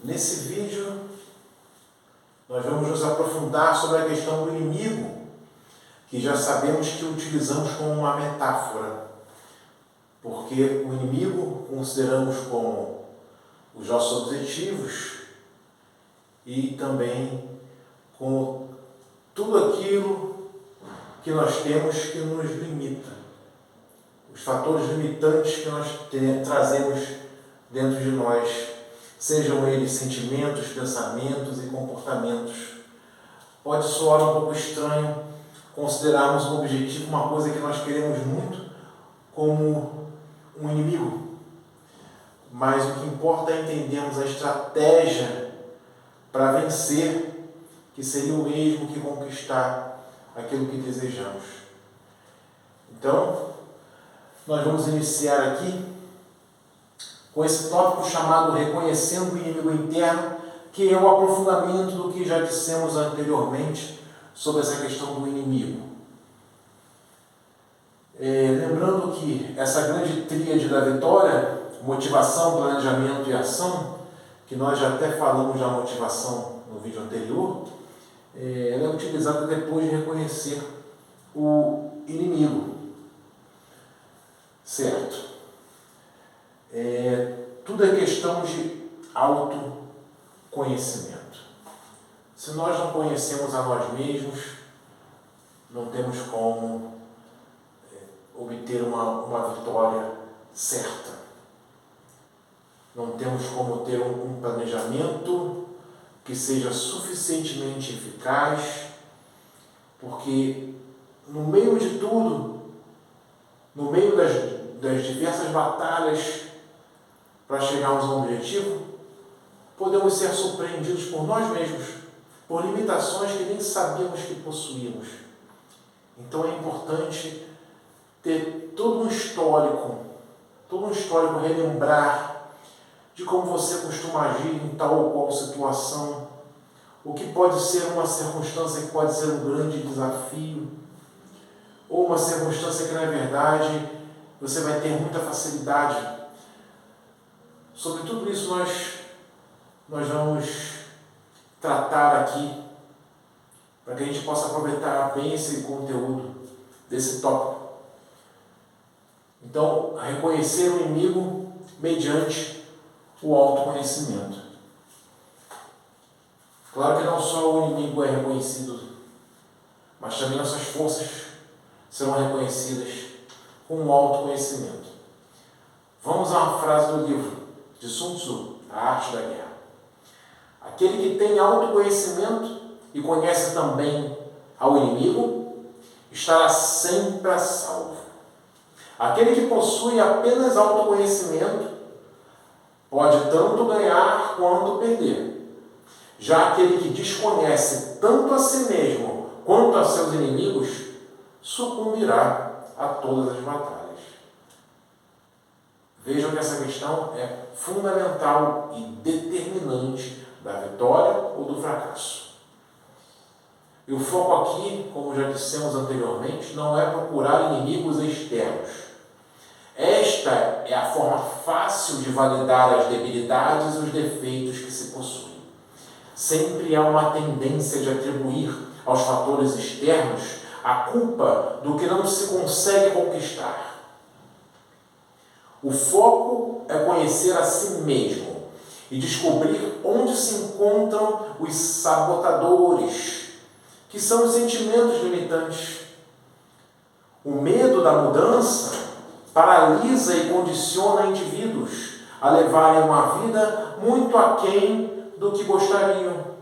Nesse vídeo, nós vamos nos aprofundar sobre a questão do inimigo, que já sabemos que utilizamos como uma metáfora, porque o inimigo consideramos como os nossos objetivos e também como tudo aquilo que nós temos que nos limita, os fatores limitantes que nós trazemos dentro de nós, sejam eles sentimentos, pensamentos e comportamentos. Pode soar um pouco estranho considerarmos um objetivo, uma coisa que nós queremos muito, como um inimigo. Mas o que importa é entendermos a estratégia para vencer, que seria o mesmo que conquistar aquilo que desejamos. Então, nós vamos iniciar aqui com esse tópico chamado Reconhecendo o Inimigo Interno, que é o aprofundamento do que já dissemos anteriormente sobre essa questão do inimigo. Lembrando que essa grande tríade da vitória, motivação, planejamento e ação, que nós já até falamos da motivação no vídeo anterior, ela é utilizada depois de reconhecer o inimigo. Certo? Tudo é questão de autoconhecimento. Se nós não conhecemos a nós mesmos, não temos como obter uma vitória certa. Não temos como ter um planejamento que seja suficientemente eficaz, porque no meio de tudo, no meio das diversas batalhas para chegarmos a um objetivo, podemos ser surpreendidos por nós mesmos, por limitações que nem sabíamos que possuímos. Então é importante ter todo um histórico, relembrar de como você costuma agir em tal ou qual situação, o que pode ser uma circunstância que pode ser um grande desafio, ou uma circunstância que, na verdade, você vai ter muita facilidade. Sobre tudo isso nós vamos tratar aqui, para que a gente possa aproveitar bem esse conteúdo desse tópico. Então, reconhecer o inimigo mediante o autoconhecimento. Claro que não só o inimigo é reconhecido, mas também nossas forças serão reconhecidas com o autoconhecimento. Vamos a uma frase do livro de Sun Tzu, A Arte da Guerra. Aquele que tem autoconhecimento e conhece também ao inimigo, estará sempre a salvo. Aquele que possui apenas autoconhecimento pode tanto ganhar quanto perder. Já aquele que desconhece tanto a si mesmo quanto a seus inimigos, sucumbirá a todas as batalhas. Vejam que essa questão é fundamental e determinante da vitória ou do fracasso. E o foco aqui, como já dissemos anteriormente, não é procurar inimigos externos. Esta é a forma fácil de validar as debilidades e os defeitos que se possuem. Sempre há uma tendência de atribuir aos fatores externos a culpa do que não se consegue conquistar. O foco é conhecer a si mesmo e descobrir onde se encontram os sabotadores, que são os sentimentos limitantes. O medo da mudança paralisa e condiciona indivíduos a levarem uma vida muito aquém do que gostariam.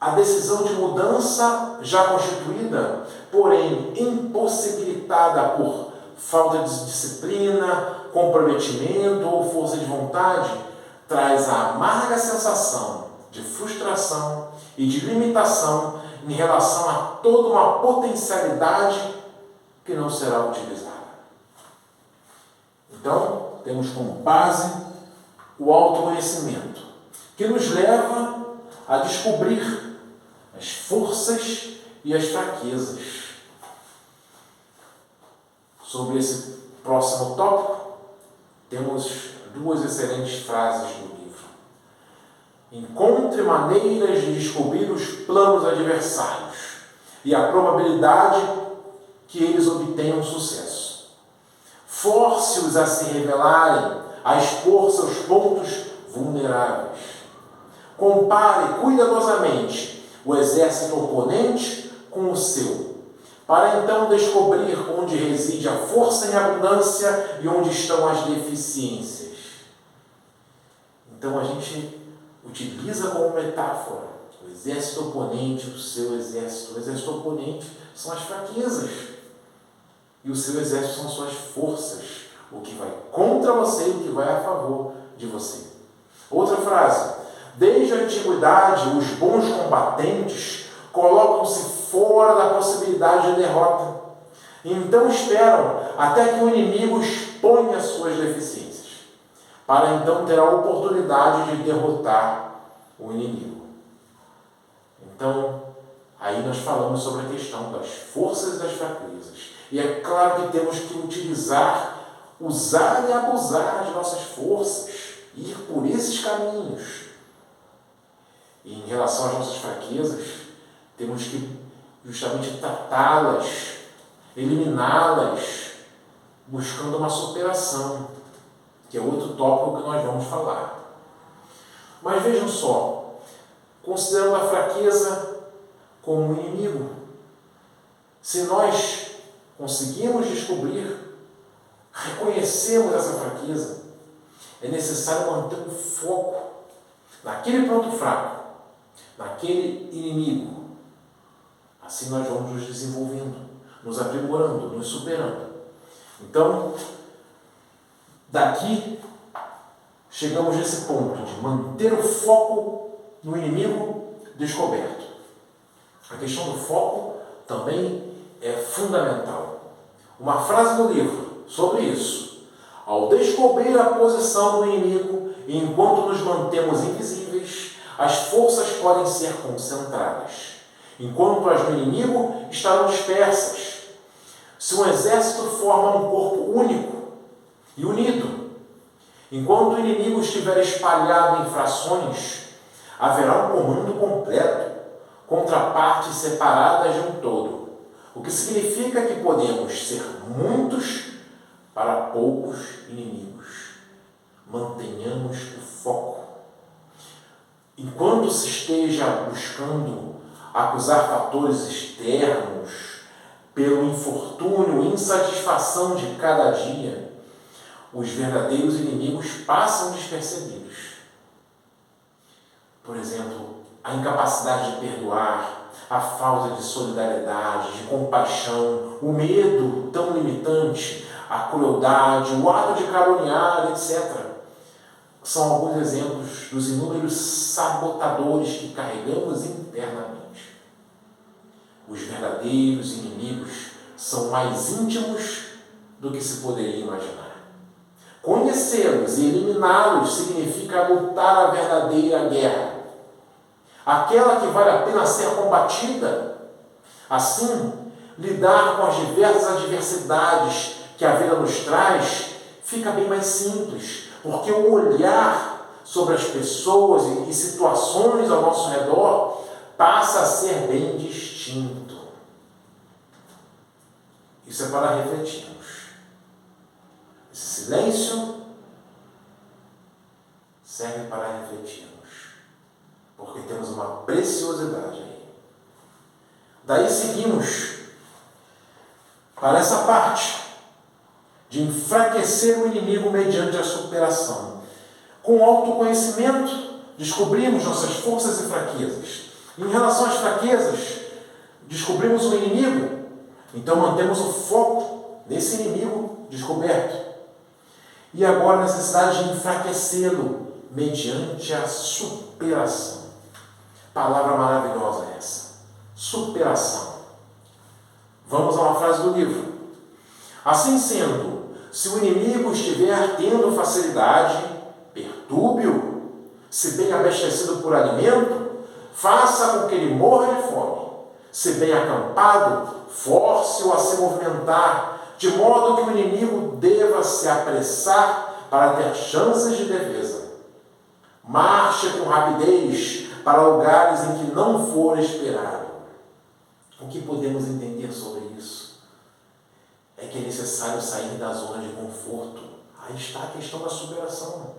A decisão de mudança já constituída, porém impossibilitada por falta de disciplina, comprometimento ou força de vontade, traz a amarga sensação de frustração e de limitação em relação a toda uma potencialidade que não será utilizada. Então, temos como base o autoconhecimento, que nos leva a descobrir as forças e as fraquezas. Sobre esse próximo tópico, temos duas excelentes frases do livro. Encontre maneiras de descobrir os planos adversários e a probabilidade que eles obtenham sucesso. Force-os a se revelarem, a expor seus pontos vulneráveis. Compare cuidadosamente o exército oponente com o seu, para então descobrir onde reside a força em abundância e onde estão as deficiências. Então a gente utiliza como metáfora o exército oponente, o seu exército. O exército oponente são as fraquezas e o seu exército são suas forças, o que vai contra você e o que vai a favor de você. Outra frase: desde a antiguidade, os bons combatentes colocam-se fora da possibilidade de derrota. Então esperam até que o inimigo exponha suas deficiências, para então ter a oportunidade de derrotar o inimigo. Então, aí nós falamos sobre a questão das forças e das fraquezas. E é claro que temos que usar e abusar de nossas forças, ir por esses caminhos. E em relação às nossas fraquezas, temos que justamente tratá-las, eliminá-las, buscando uma superação, que é outro tópico que nós vamos falar. Mas vejam só, considerando a fraqueza como um inimigo, se nós conseguimos descobrir, reconhecemos essa fraqueza, é necessário manter o foco naquele ponto fraco, naquele inimigo. Assim nós vamos nos desenvolvendo, nos aprimorando, nos superando. Então, daqui chegamos nesse ponto de manter o foco no inimigo descoberto. A questão do foco também é fundamental. Uma frase do livro sobre isso: ao descobrir a posição do inimigo, enquanto nos mantemos invisíveis, as forças podem ser concentradas, enquanto as do inimigo estarão dispersas. Se um exército forma um corpo único e unido, enquanto o inimigo estiver espalhado em frações, haverá um comando completo contra partes separadas de um todo, o que significa que podemos ser muitos para poucos inimigos. Mantenhamos o foco. Enquanto se esteja buscando acusar fatores externos pelo infortúnio e insatisfação de cada dia, os verdadeiros inimigos passam despercebidos. Por exemplo, a incapacidade de perdoar, a falta de solidariedade, de compaixão, o medo tão limitante, a crueldade, o ato de caluniar, etc. São alguns exemplos dos inúmeros sabotadores que carregamos internamente. Os verdadeiros inimigos são mais íntimos do que se poderia imaginar. Conhecê-los e eliminá-los significa lutar a verdadeira guerra, aquela que vale a pena ser combatida. Assim, lidar com as diversas adversidades que a vida nos traz fica bem mais simples, porque o olhar sobre as pessoas e situações ao nosso redor passa a ser bem distinto. Isso é para refletirmos. Esse silêncio serve para refletirmos, porque temos uma preciosidade aí. Daí seguimos para essa parte de enfraquecer o inimigo mediante a superação. Com o autoconhecimento, descobrimos nossas forças e fraquezas. Em relação às fraquezas, descobrimos o inimigo, então mantemos o foco nesse inimigo descoberto. E agora a necessidade de enfraquecê-lo mediante a superação. Palavra maravilhosa essa. Superação. Vamos a uma frase do livro. Assim sendo, se o inimigo estiver tendo facilidade, perturbe-o. Se bem abastecido por alimento, faça com que ele morra de fome. Se bem acampado, force-o a se movimentar, de modo que o inimigo deva se apressar para ter chances de defesa. Marche parte com rapidez para lugares em que não for esperado. O que podemos entender sobre isso? É que é necessário sair da zona de conforto. Aí está a questão da superação.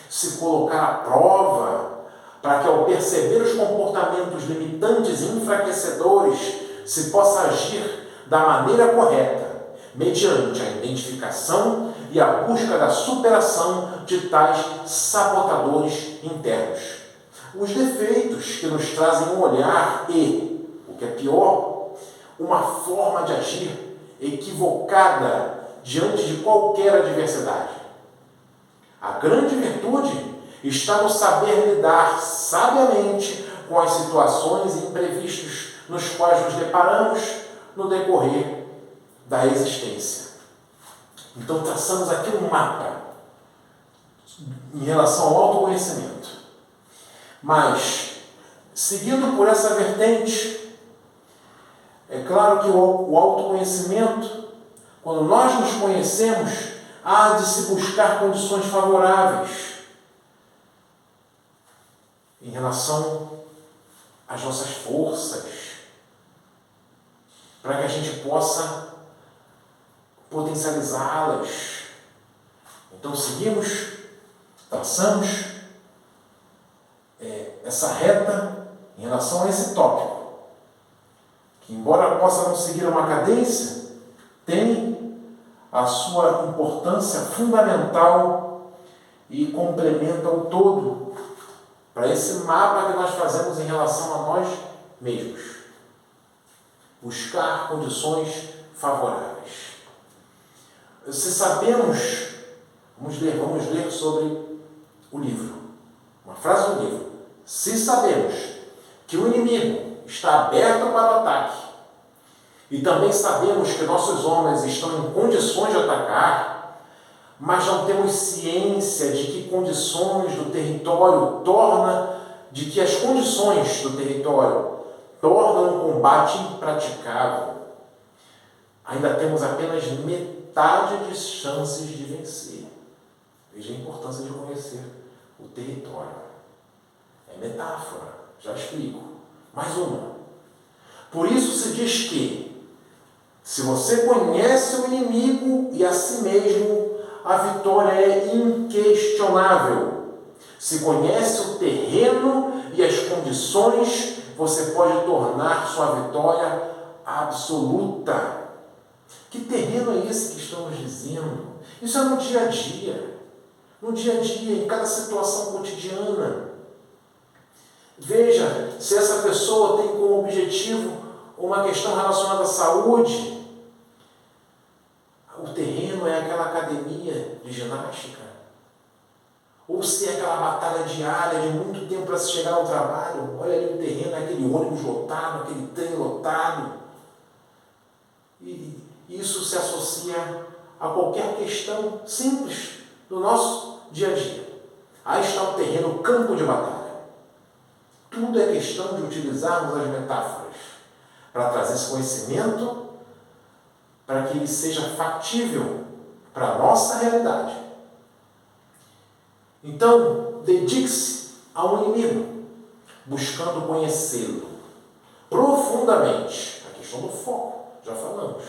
Se colocar à prova, para que ao perceber os comportamentos limitantes e enfraquecedores, se possa agir da maneira correta, mediante a identificação e a busca da superação de tais sabotadores internos. Os defeitos que nos trazem um olhar e, o que é pior, uma forma de agir equivocada diante de qualquer adversidade. A grande virtude está no saber lidar sabiamente com as situações e imprevistos nos quais nos deparamos no decorrer da existência. Então, traçamos aqui um mapa em relação ao autoconhecimento. Mas, seguindo por essa vertente, é claro que o autoconhecimento, quando nós nos conhecemos, há de se buscar condições favoráveis em relação às nossas forças, para que a gente possa potencializá-las. Então, seguimos, traçamos essa reta em relação a esse tópico, que, embora possa não seguir uma cadência, tem a sua importância fundamental e complementa o todo para esse mapa que nós fazemos em relação a nós mesmos. Buscar condições favoráveis. Se sabemos, vamos ler sobre o livro. Uma frase do livro. Se sabemos que o inimigo está aberto para o ataque, e também sabemos que nossos homens estão em condições de atacar, mas não temos ciência de que condições do território de que as condições do território tornam o combate impraticável, ainda temos apenas metade de chances de vencer. Veja a importância de conhecer o território. É metáfora, já explico. Mais uma. Por isso se diz que, se você conhece o inimigo e a si mesmo, a vitória é inquestionável. Se conhece o terreno e as condições, você pode tornar sua vitória absoluta. Que terreno é esse que estamos dizendo? Isso é no dia a dia. No dia a dia, em cada situação cotidiana. Veja, se essa pessoa tem como objetivo uma questão relacionada à saúde, o terreno é aquela academia de ginástica, ou se é aquela batalha diária de muito tempo para se chegar ao trabalho, olha ali o terreno, é aquele ônibus lotado, aquele trem lotado. E isso se associa a qualquer questão simples do nosso dia a dia. Aí está o terreno, o campo de batalha. Tudo é questão de utilizarmos as metáforas para trazer esse conhecimento, para que ele seja factível para a nossa realidade. Então, dedique-se a um inimigo, buscando conhecê-lo profundamente. A questão do foco, já falamos.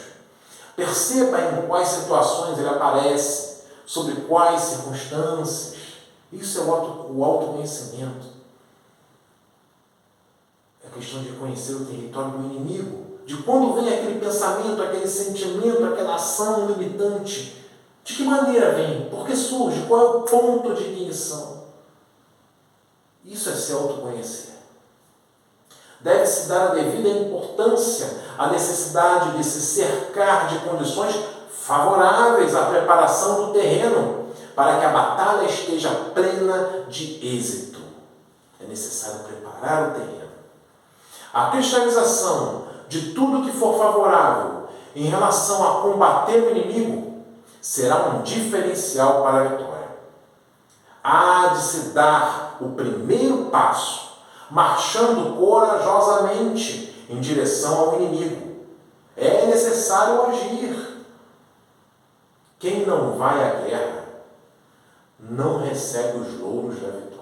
Perceba em quais situações ele aparece, sobre quais circunstâncias. Isso é o autoconhecimento. É a questão de conhecer o território do inimigo, de quando vem aquele pensamento, aquele sentimento, aquela ação limitante. De que maneira vem? Por que surge? Qual é o ponto de ignição? Isso é se autoconhecer. Deve-se dar a devida importância à necessidade de se cercar de condições favoráveis à preparação do terreno, para que a batalha esteja plena de êxito. É necessário preparar o terreno. A cristalização de tudo que for favorável em relação a combater o inimigo será um diferencial para a vitória. Há de se dar o primeiro passo, marchando corajosamente em direção ao inimigo. É necessário agir. Quem não vai à guerra não recebe os louros da vitória.